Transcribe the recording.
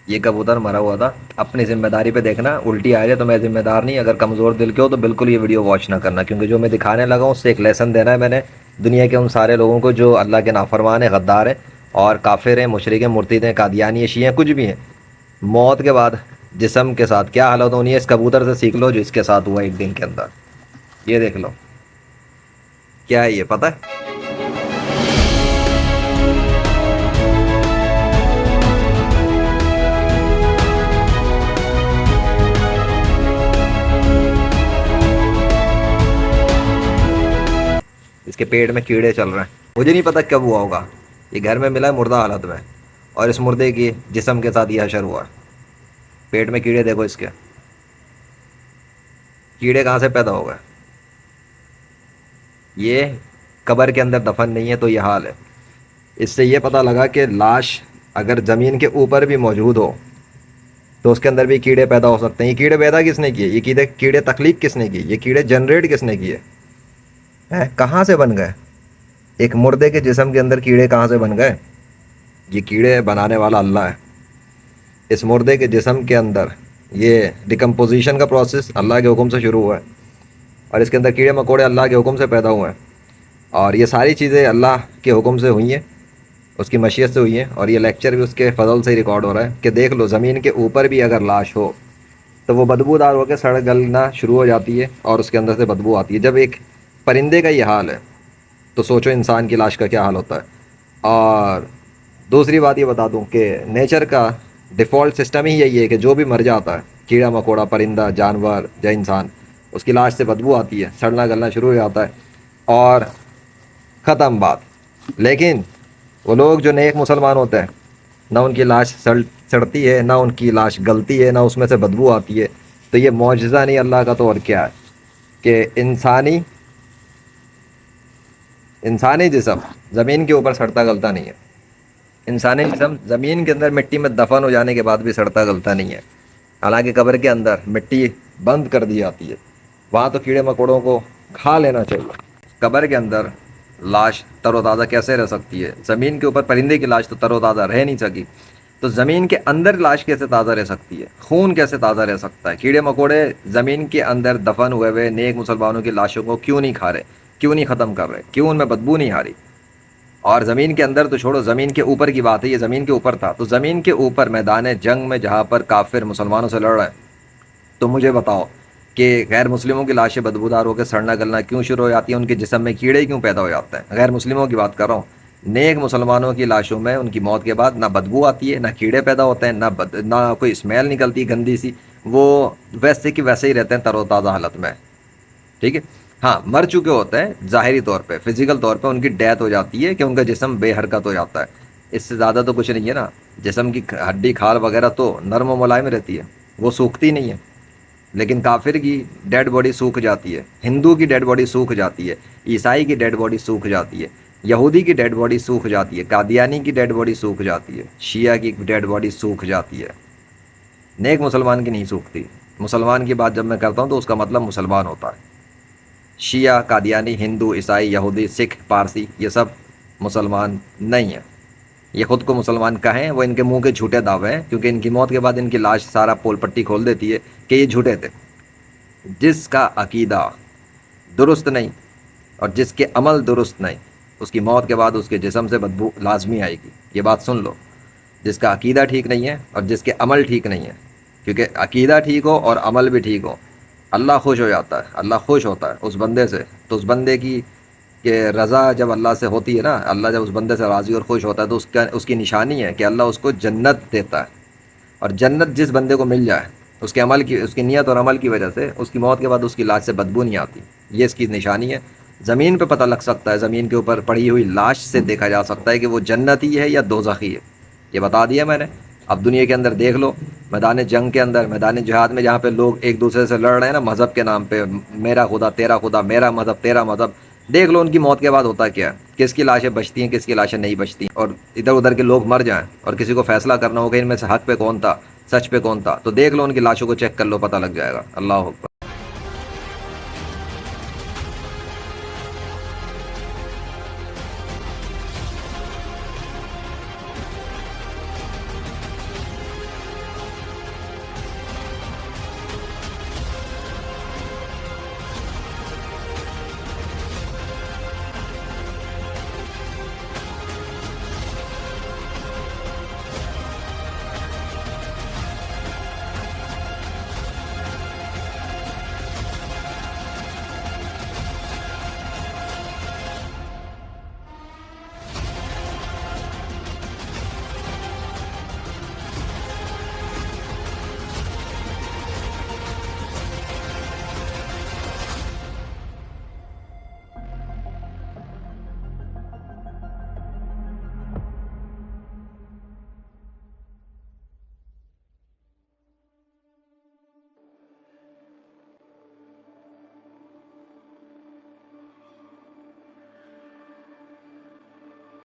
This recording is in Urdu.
یہ کبوتر مرا ہوا تھا، اپنی ذمہ داری پہ دیکھنا، الٹی آ جائے تو میں ذمہ دار نہیں، اگر کمزور دل کے ہو تو بالکل یہ ویڈیو واچ نہ کرنا، کیونکہ جو میں دکھانے لگا ہوں اس سے ایک لیسن دینا ہے میں نے دنیا کے ان سارے لوگوں کو جو اللہ کے نافرمان ہیں، غدار ہیں اور کافر ہیں، مشرک ہیں، مرتد ہیں، قادیانی شیعہ ہیں، کچھ بھی ہیں، موت کے بعد جسم کے ساتھ کیا حالت ہونی ہے، اس کبوتر سے سیکھ لو جو اس کے ساتھ ہوا ایک دن کے اندر، یہ دیکھ لو کیا ہے یہ پتہ ہے؟ اس کے پیٹ میں کیڑے چل رہے ہیں، مجھے نہیں پتا کب ہوا ہوگا، یہ گھر میں ملا ہے مردہ حالت میں، اور اس مردے کی جسم کے ساتھ یہ حشر ہوا ہے، پیٹ میں کیڑے دیکھو اس کے، کیڑے کہاں سے پیدا ہو گئے؟ یہ قبر کے اندر دفن نہیں ہے تو یہ حال ہے۔ اس سے یہ پتہ لگا کہ لاش اگر زمین کے اوپر بھی موجود ہو تو اس کے اندر بھی کیڑے پیدا ہو سکتے ہیں۔ یہ کیڑے پیدا کس نے کیے؟ یہ کیڑے تخلیق کس نے کی؟ یہ کیڑے جنریٹ کس نے کیے ہیں؟ کہاں سے بن گئے؟ ایک مردے کے جسم کے اندر کیڑے کہاں سے بن گئے؟ یہ کیڑے بنانے والا اللہ ہے۔ اس مردے کے جسم کے اندر یہ ڈیکمپوزیشن کا پروسیس اللہ کے حکم سے شروع ہوا ہے، اور اس کے اندر کیڑے مکوڑے اللہ کے حکم سے پیدا ہوئے ہیں، اور یہ ساری چیزیں اللہ کے حکم سے ہوئی ہیں، اس کی مشیت سے ہوئی ہیں، اور یہ لیکچر بھی اس کے فضل سے ہی ریکارڈ ہو رہا ہے کہ دیکھ لو زمین کے اوپر بھی اگر لاش ہو تو وہ بدبودار ہو کے سڑ گلنا شروع ہو جاتی ہے اور اس کے اندر سے بدبو آتی ہے۔ جب ایک پرندے کا یہ حال ہے تو سوچو انسان کی لاش کا کیا حال ہوتا ہے۔ اور دوسری بات یہ بتا دوں کہ نیچر کا ڈیفالٹ سسٹم ہی یہی ہے کہ جو بھی مر جاتا ہے، کیڑا مکوڑا، پرندہ، جانور یا انسان، اس کی لاش سے بدبو آتی ہے، سڑنا گلنا شروع ہو جاتا ہے اور ختم بات۔ لیکن وہ لوگ جو نیک مسلمان ہوتے ہیں، نہ ان کی لاش سڑتی ہے، نہ ان کی لاش گلتی ہے، نہ اس میں سے بدبو آتی ہے، تو یہ معجزہ نہیں اللہ کا تو اور کیا ہے کہ انسانی جسم زمین کے اوپر سڑتا گلتا نہیں ہے۔ انسانی جسم زمین کے اندر مٹی میں دفن ہو جانے کے بعد بھی سڑتا گلتا نہیں ہے، حالانکہ قبر کے اندر مٹی بند کر دی جاتی ہے، وہاں تو کیڑے مکوڑوں کو کھا لینا چاہیے۔ قبر کے اندر لاش تر و تازہ کیسے رہ سکتی ہے؟ زمین کے اوپر پرندے کی لاش تو تر و تازہ رہ نہیں سکی، تو زمین کے اندر لاش کیسے تازہ رہ سکتی ہے؟ خون کیسے تازہ رہ سکتا ہے؟ کیڑے مکوڑے زمین کے اندر دفن ہوئے ہوئے نیک مسلمانوں کی لاشوں کو کیوں نہیں کھا رہے؟ کیوں نہیں ختم کر رہے؟ کیوں ان میں بدبو نہیں آ رہی؟ اور زمین کے اندر تو چھوڑو، زمین کے اوپر کی بات ہے، یہ زمین کے اوپر تھا، تو زمین کے اوپر میدان جنگ میں جہاں پر کافر مسلمانوں سے لڑ رہے ہیں، تو مجھے بتاؤ کہ غیر مسلموں کی لاشیں بدبودار ہو کے سڑنا گلنا کیوں شروع ہو جاتی ہیں؟ ان کے جسم میں کیڑے کیوں پیدا ہو جاتے ہیں؟ غیر مسلموں کی بات کر رہا ہوں، نیک مسلمانوں کی لاشوں میں ان کی موت کے بعد نہ بدبو آتی ہے، نہ کیڑے پیدا ہوتے ہیں، نہ کوئی اسمیل نکلتی گندی سی، وہ ویسے کہ ویسے ہی رہتے ہیں تر و تازہ حالت میں، ٹھیک ہے؟ ہاں، مر چکے ہوتے ہیں ظاہری طور پہ، فزیکل طور پہ ان کی ڈیتھ ہو جاتی ہے کہ ان کا جسم بے حرکت ہو جاتا ہے، اس سے زیادہ تو کچھ نہیں ہے نا، جسم کی ہڈی کھال وغیرہ تو نرم و ملائم رہتی ہے، وہ سوکھتی نہیں ہے، لیکن کافر کی ڈیڈ باڈی سوکھ جاتی ہے، ہندو کی ڈیڈ باڈی سوکھ جاتی ہے، عیسائی کی ڈیڈ باڈی سوکھ جاتی ہے، یہودی کی ڈیڈ باڈی سوکھ جاتی ہے، قادیانی کی ڈیڈ باڈی سوکھ جاتی ہے، شیعہ کی ڈیڈ باڈی سوکھ جاتی ہے، نیک مسلمان کی نہیں سوکھتی۔ مسلمان کی بات جب میں کرتا ہوں تو اس کا مطلب مسلمان ہوتا ہے، شیعہ، قادیانی، ہندو، عیسائی، یہودی، سکھ، پارسی، یہ سب مسلمان نہیں ہیں۔ یہ خود کو مسلمان کہیں، وہ ان کے منہ کے جھوٹے دعوے ہیں، کیونکہ ان کی موت کے بعد ان کی لاش سارا پول پٹی کھول دیتی ہے کہ یہ جھوٹے تھے۔ جس کا عقیدہ درست نہیں اور جس کے عمل درست نہیں، اس کی موت کے بعد اس کے جسم سے بدبو لازمی آئے گی، یہ بات سن لو۔ جس کا عقیدہ ٹھیک نہیں ہے اور جس کے عمل ٹھیک نہیں ہے، کیونکہ عقیدہ ٹھیک ہو اور عمل بھی ٹھیک ہو، اللہ خوش ہو جاتا ہے، اللہ خوش ہوتا ہے اس بندے سے، تو اس بندے کی کہ رضا جب اللہ سے ہوتی ہے نا، اللہ جب اس بندے سے راضی اور خوش ہوتا ہے تو اس کی نشانی ہے کہ اللہ اس کو جنت دیتا ہے، اور جنت جس بندے کو مل جائے اس کی نیت اور عمل کی وجہ سے، اس کی موت کے بعد اس کی لاش سے بدبو نہیں آتی، یہ اس کی نشانی ہے۔ زمین پہ پتہ لگ سکتا ہے، زمین کے اوپر پڑی ہوئی لاش سے دیکھا جا سکتا ہے کہ وہ جنتی ہے یا دوزخی ہے، یہ بتا دیا میں نے۔ اب دنیا کے اندر دیکھ لو، میدان جنگ کے اندر، میدان جہاد میں، جہاں پہ لوگ ایک دوسرے سے لڑ رہے ہیں نا مذہب کے نام پہ، میرا خدا تیرا خدا، میرا مذہب تیرا مذہب، دیکھ لو ان کی موت کے بعد ہوتا کیا ہے، کس کی لاشیں بچتی ہیں، کس کی لاشیں نہیں بچتی، اور ادھر ادھر کے لوگ مر جائیں اور کسی کو فیصلہ کرنا ہوگا ان میں سے حق پہ کون تھا، سچ پہ کون تھا، تو دیکھ لو ان کی لاشوں کو چیک کر لو، پتہ لگ جائے گا۔ اللہ اکبر۔